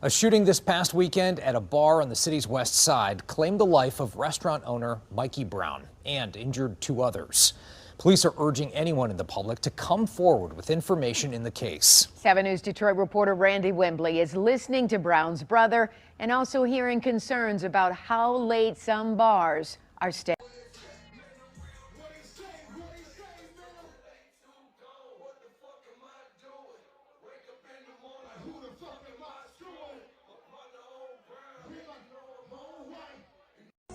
A shooting this past weekend at a bar on the city's west side claimed the life of restaurant owner Mikey Brown and injured two others. Police are urging anyone in the public to come forward with information in the case. 7 News Detroit reporter Randy Wembley is listening to Brown's brother and also hearing concerns about how late some bars are staying.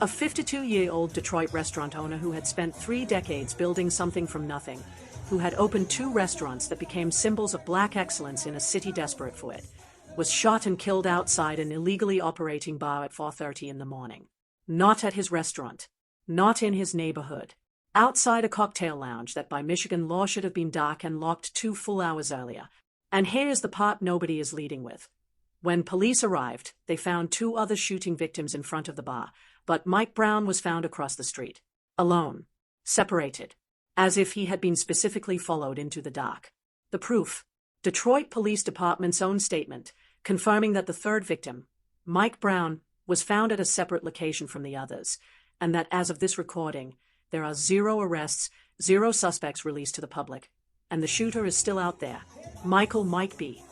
A 52-year-old Detroit restaurant owner who had spent 3 decades building something from nothing, who had opened 2 restaurants that became symbols of black excellence in a city desperate for it, was shot and killed outside an illegally operating bar at 4:30 in the morning. Not at his restaurant. Not in his neighborhood. Outside a cocktail lounge that by Michigan law should have been dark and locked 2 full hours earlier. And here's the part nobody is leading with. When police arrived, they found 2 other shooting victims in front of the bar, but Mike Brown was found across the street. Alone. Separated. As if he had been specifically followed into the dark. The proof. Detroit Police Department's own statement, confirming that the 3rd victim, Mike Brown, was found at a separate location from the others, and that as of this recording, there are 0 arrests, 0 suspects released to the public, and the shooter is still out there. Micheal Mike B.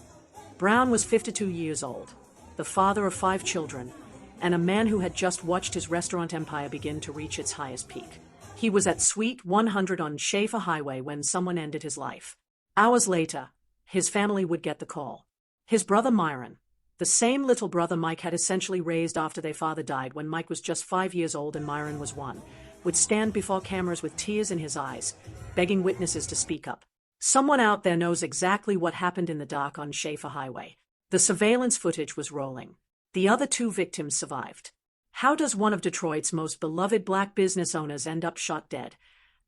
Brown was 52 years old, the father of 5 children, and a man who had just watched his restaurant empire begin to reach its highest peak. He was at Suite 100 on Schaefer Highway when someone ended his life. Hours later, his family would get the call. His brother Myron, the same little brother Mike had essentially raised after their father died when Mike was just 5 years old and Myron was 1, would stand before cameras with tears in his eyes, begging witnesses to speak up. Someone out there knows exactly what happened in the dark on Schaefer Highway. The surveillance footage was rolling. The other 2 victims survived. How does one of Detroit's most beloved black business owners end up shot dead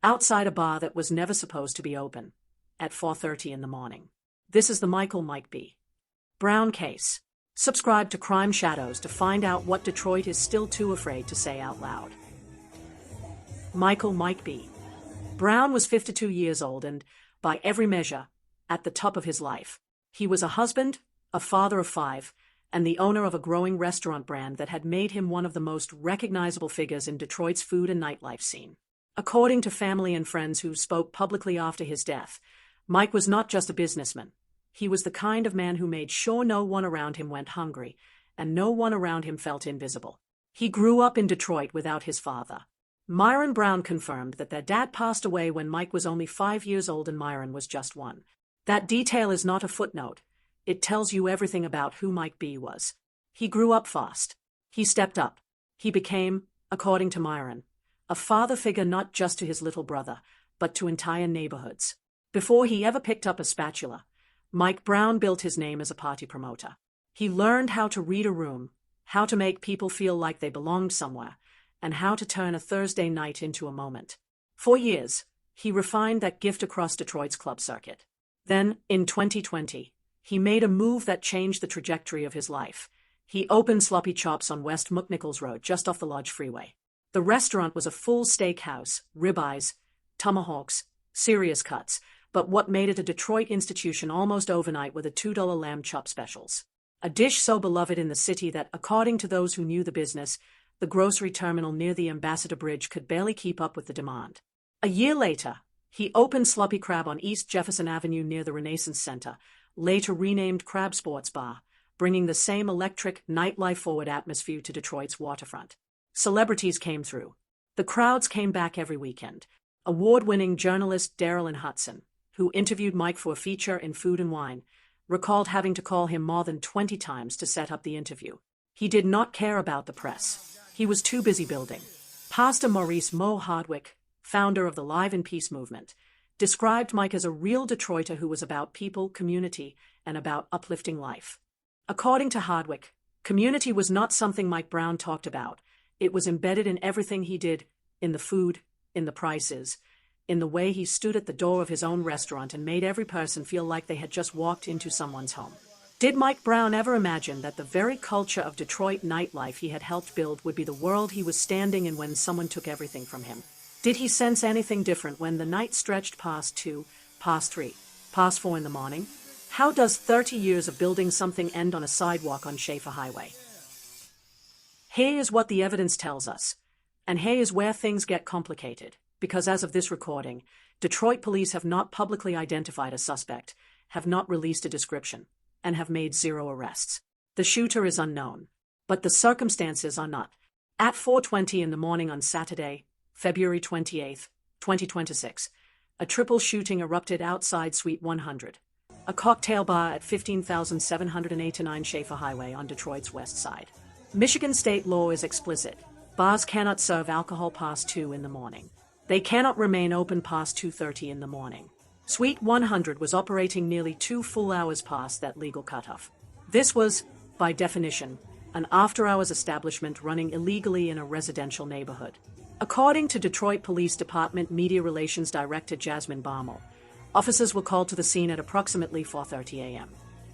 outside a bar that was never supposed to be open at 4:30 in the morning? This is the Micheal Mike B. Brown case. Subscribe to Crime Shadows to find out what Detroit is still too afraid to say out loud. Micheal Mike B. Brown was 52 years old and, by every measure, at the top of his life. He was a husband, a father of 5, and the owner of a growing restaurant brand that had made him one of the most recognizable figures in Detroit's food and nightlife scene. According to family and friends who spoke publicly after his death, Mike was not just a businessman. He was the kind of man who made sure no one around him went hungry, and no one around him felt invisible. He grew up in Detroit without his father. Myron Brown confirmed that their dad passed away when Mike was only 5 years old and Myron was just 1. That detail is not a footnote. It tells you everything about who Mike B. was. He grew up fast. He stepped up. He became, according to Myron, a father figure not just to his little brother, but to entire neighborhoods. Before he ever picked up a spatula, Mike Brown built his name as a party promoter. He learned how to read a room, how to make people feel like they belonged somewhere, and how to turn a Thursday night into a moment. For years, he refined that gift across Detroit's club circuit. Then, in 2020, he made a move that changed the trajectory of his life. He opened Sloppy Chops on West McNichols Road, just off the Lodge Freeway. The restaurant was a full steakhouse, ribeyes, tomahawks, serious cuts, but what made it a Detroit institution almost overnight were the $2 lamb chop specials. A dish so beloved in the city that, according to those who knew the business, the grocery terminal near the Ambassador Bridge could barely keep up with the demand. A year later, he opened Sloppy Crab on East Jefferson Avenue near the Renaissance Center, later renamed Crab Sports Bar, bringing the same electric, nightlife-forward atmosphere to Detroit's waterfront. Celebrities came through. The crowds came back every weekend. Award-winning journalist Daryl Hudson, who interviewed Mike for a feature in Food and Wine, recalled having to call him more than 20 times to set up the interview. He did not care about the press. He was too busy building. Pastor Maurice Mo Hardwick, founder of the Live in Peace movement, described Mike as a real Detroiter who was about people, community, and about uplifting life. According to Hardwick, community was not something Mike Brown talked about. It was embedded in everything he did, in the food, in the prices, in the way he stood at the door of his own restaurant and made every person feel like they had just walked into someone's home. Did Mike Brown ever imagine that the very culture of Detroit nightlife he had helped build would be the world he was standing in when someone took everything from him? Did he sense anything different when the night stretched past 2, past 3, past 4 in the morning? How does 30 years of building something end on a sidewalk on Schaefer Highway? Here is what the evidence tells us. And here is where things get complicated, because as of this recording, Detroit police have not publicly identified a suspect, have not released a description, and have made 0 arrests. The shooter is unknown, but the circumstances are not. At 4:20 in the morning on Saturday, February 28, 2026, a triple shooting erupted outside Suite 100, a cocktail bar at 15,789 Schaefer Highway on Detroit's west side. Michigan state law is explicit. Bars cannot serve alcohol past 2 in the morning. They cannot remain open past 2:30 in the morning. Suite 100 was operating nearly 2 full hours past that legal cutoff. This was, by definition, an after-hours establishment running illegally in a residential neighborhood. According to Detroit Police Department Media Relations Director Jasmine Baumel, officers were called to the scene at approximately 4:30 a.m.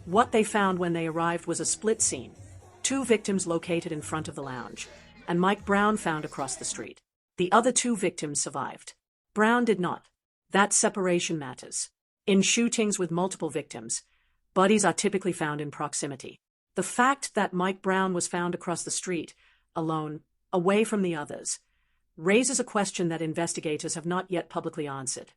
What they found when they arrived was a split scene. 2 victims located in front of the lounge, and Mike Brown found across the street. The other 2 victims survived. Brown did not. That separation matters. In shootings with multiple victims, bodies are typically found in proximity. The fact that Mike Brown was found across the street, alone, away from the others, raises a question that investigators have not yet publicly answered.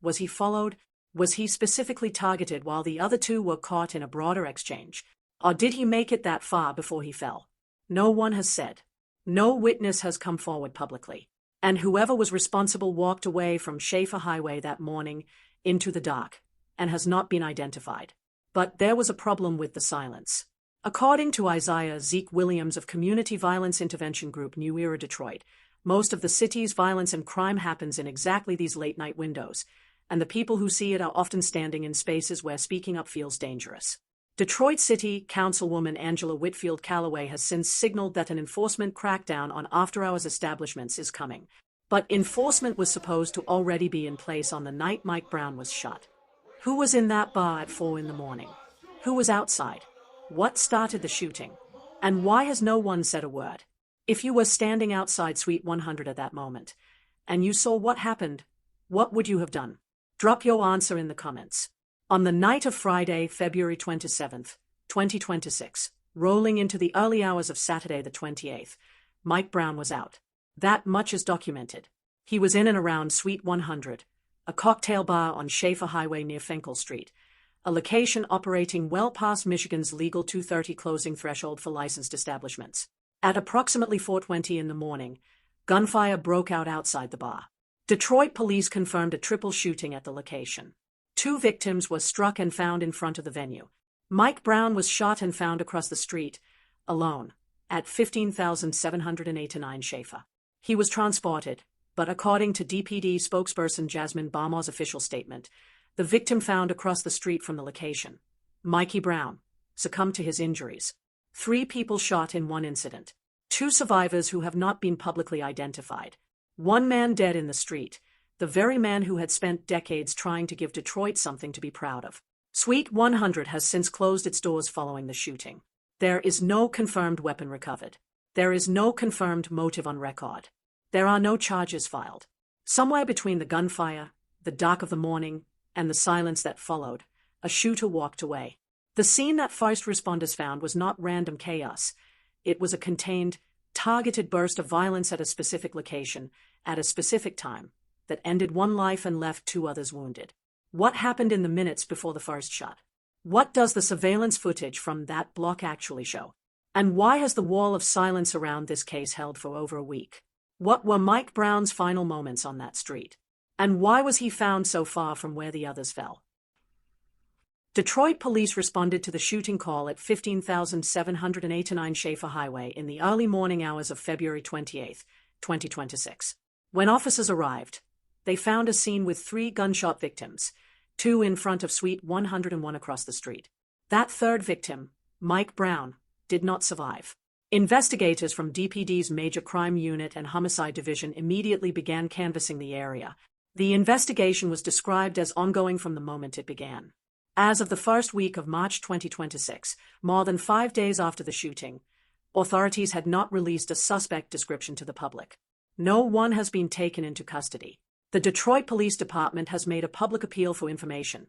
Was he followed? Was he specifically targeted while the other 2 were caught in a broader exchange? Or did he make it that far before he fell? No one has said. No witness has come forward publicly. And whoever was responsible walked away from Schaefer Highway that morning into the dark and has not been identified. But there was a problem with the silence. According to Isaiah Zeke Williams of Community Violence Intervention Group New Era Detroit, most of the city's violence and crime happens in exactly these late-night windows, and the people who see it are often standing in spaces where speaking up feels dangerous. Detroit City Councilwoman Angela Whitfield Callaway has since signaled that an enforcement crackdown on after-hours establishments is coming, but enforcement was supposed to already be in place on the night Mike Brown was shot. Who was in that bar at 4 in the morning? Who was outside? What started the shooting? And why has no one said a word? If you were standing outside Suite 100 at that moment, and you saw what happened, what would you have done? Drop your answer in the comments. On the night of Friday, February 27, 2026, rolling into the early hours of Saturday the 28th, Mike Brown was out. That much is documented. He was in and around Suite 100, a cocktail bar on Schaefer Highway near Finkel Street, a location operating well past Michigan's legal 2:30 closing threshold for licensed establishments. At approximately 4:20 in the morning, gunfire broke out outside the bar. Detroit police confirmed a triple shooting at the location. 2 victims were struck and found in front of the venue. Mike Brown was shot and found across the street, alone, at 15,789 Schaefer. He was transported, but according to DPD spokesperson Jasmine Baumel's official statement, the victim found across the street from the location, Mikey Brown, succumbed to his injuries. 3 people shot in one incident. 2 survivors who have not been publicly identified. 1 man dead in the street, the very man who had spent decades trying to give Detroit something to be proud of. Suite 100 has since closed its doors following the shooting. There is no confirmed weapon recovered. There is no confirmed motive on record. There are no charges filed. Somewhere between the gunfire, the dark of the morning, and the silence that followed, a shooter walked away. The scene that first responders found was not random chaos. It was a contained, targeted burst of violence at a specific location, at a specific time, that ended 1 life and left 2 others wounded. What happened in the minutes before the first shot? What does the surveillance footage from that block actually show? And why has the wall of silence around this case held for over a week? What were Mike Brown's final moments on that street? And why was he found so far from where the others fell? Detroit police responded to the shooting call at 15,789 Schaefer Highway in the early morning hours of February 28, 2026. When officers arrived, they found a scene with 3 gunshot victims, 2 in front of Suite 101 across the street. That 3rd victim, Mike Brown, did not survive. Investigators from DPD's Major Crime Unit and Homicide Division immediately began canvassing the area. The investigation was described as ongoing from the moment it began. As of the first week of March 2026, more than 5 days after the shooting, authorities had not released a suspect description to the public. No one has been taken into custody. The Detroit Police Department has made a public appeal for information.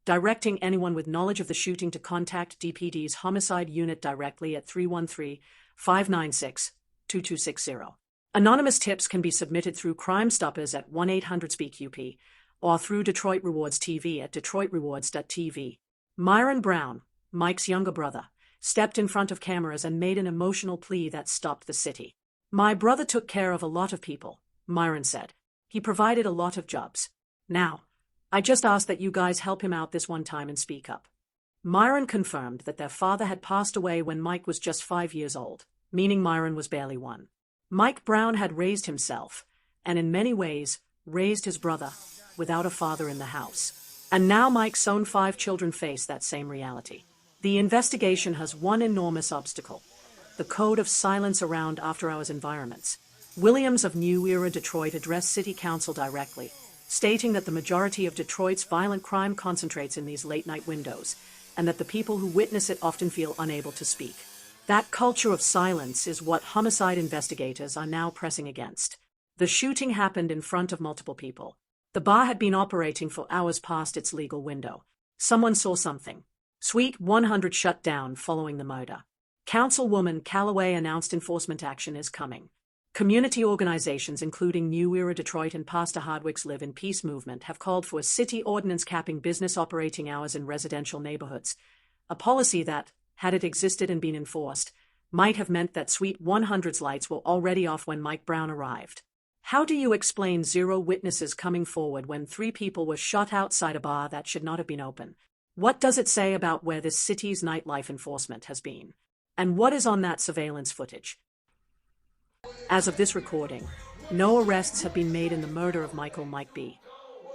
directing anyone with knowledge of the shooting to contact DPD's Homicide Unit directly at 313-596-2260. Anonymous tips can be submitted through Crime Stoppers at 1-800-SPEAK-UP or through Detroit Rewards TV at detroitrewards.tv. Myron Brown, Mike's younger brother, stepped in front of cameras and made an emotional plea that stopped the city. "My brother took care of a lot of people," Myron said. "He provided a lot of jobs. Now, I just ask that you guys help him out this one time and speak up." Myron confirmed that their father had passed away when Mike was just 5 years old, meaning Myron was barely 1. Mike Brown had raised himself, and in many ways, raised his brother, without a father in the house. And now Mike's own 5 children face that same reality. The investigation has one enormous obstacle: the code of silence around after-hours environments. Williams of New Era Detroit addressed City Council directly, stating that the majority of Detroit's violent crime concentrates in these late-night windows, and that the people who witness it often feel unable to speak. That culture of silence is what homicide investigators are now pressing against. The shooting happened in front of multiple people. The bar had been operating for hours past its legal window. Someone saw something. Suite 100 shut down following the murder. Councilwoman Calloway announced enforcement action is coming. Community organizations including New Era Detroit and Pastor Hardwick's Live in Peace movement have called for a city ordinance capping business operating hours in residential neighborhoods, a policy that, had it existed and been enforced, might have meant that Suite 100's lights were already off when Mike Brown arrived. How do you explain 0 witnesses coming forward when 3 people were shot outside a bar that should not have been open? What does it say about where this city's nightlife enforcement has been? And what is on that surveillance footage? As of this recording, no arrests have been made in the murder of Micheal "Mike B.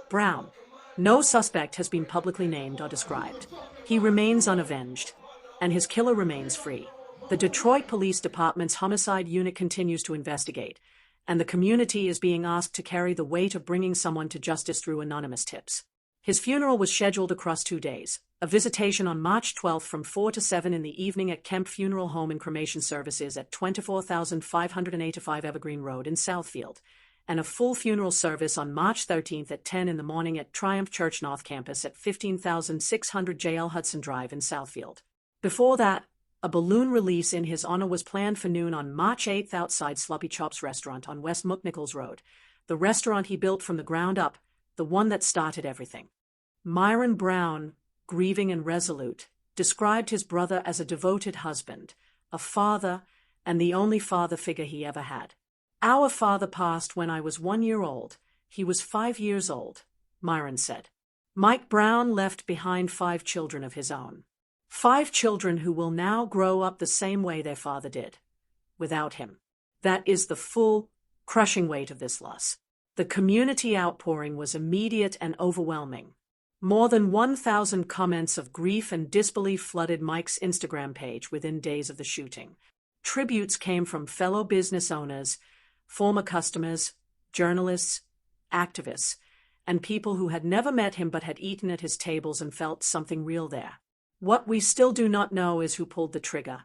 Brown. No suspect has been publicly named or described. He remains unavenged, and his killer remains free. The Detroit Police Department's Homicide Unit continues to investigate, and the community is being asked to carry the weight of bringing someone to justice through anonymous tips. His funeral was scheduled across 2 days, a visitation on March 12 from 4 to 7 in the evening at Kemp Funeral Home and Cremation Services at 24,585 Evergreen Road in Southfield, and a full funeral service on March 13 at 10 in the morning at Triumph Church North Campus at 15,600 JL Hudson Drive in Southfield. Before that, a balloon release in his honor was planned for noon on March 8 outside Sloppy Chops Restaurant on West McNichols Road, the restaurant he built from the ground up, the one that started everything. Myron Brown, grieving and resolute, described his brother as a devoted husband, a father, and the only father figure he ever had. "Our father passed when I was 1 year old. He was 5 years old," Myron said. Mike Brown left behind 5 children of his own. 5 children who will now grow up the same way their father did, without him. That is the full, crushing weight of this loss. The community outpouring was immediate and overwhelming. More than 1,000 comments of grief and disbelief flooded Mike's Instagram page within days of the shooting. Tributes came from fellow business owners, former customers, journalists, activists, and people who had never met him but had eaten at his tables and felt something real there. What we still do not know is who pulled the trigger,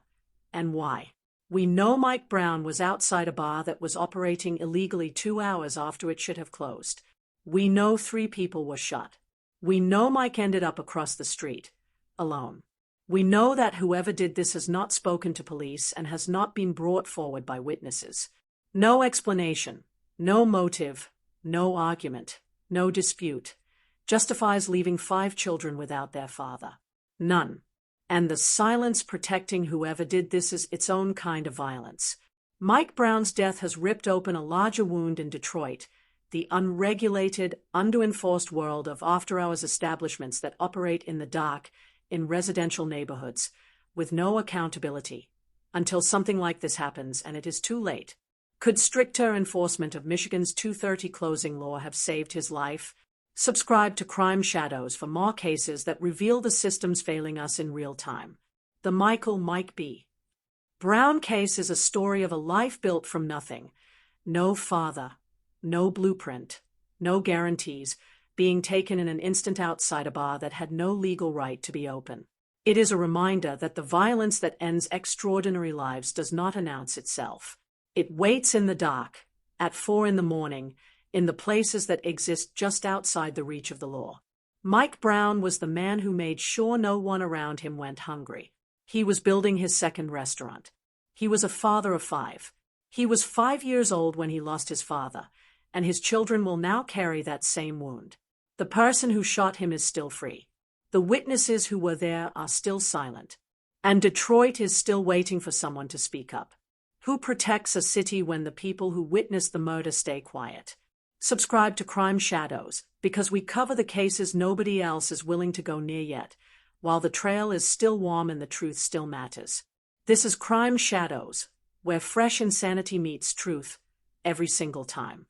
and why. We know Mike Brown was outside a bar that was operating illegally 2 hours after it should have closed. We know 3 people were shot. We know Mike ended up across the street, alone. We know that whoever did this has not spoken to police and has not been brought forward by witnesses. No explanation, no motive, no argument, no dispute justifies leaving 5 children without their father. None. And the silence protecting whoever did this is its own kind of violence. Mike Brown's death has ripped open a larger wound in Detroit, the unregulated, under-enforced world of after-hours establishments that operate in the dark in residential neighborhoods, with no accountability, until something like this happens and it is too late. Could stricter enforcement of Michigan's 2:30 closing law have saved his life? Subscribe to Crime Shadows for more cases that reveal the systems failing us in real time. The Micheal "Mike B. Brown case is a story of a life built from nothing. No father, no blueprint, no guarantees, being taken in an instant outside a bar that had no legal right to be open. It is a reminder that the violence that ends extraordinary lives does not announce itself. It waits in the dark, at 4 in the morning, in the places that exist just outside the reach of the law. Mike Brown was the man who made sure no one around him went hungry. He was building his second restaurant. He was a father of 5. He was 5 years old when he lost his father, and his children will now carry that same wound. The person who shot him is still free. The witnesses who were there are still silent. And Detroit is still waiting for someone to speak up. Who protects a city when the people who witnessed the murder stay quiet? Subscribe to Crime Shadows, because we cover the cases nobody else is willing to go near yet, while the trail is still warm and the truth still matters. This is Crime Shadows, where fresh insanity meets truth every single time.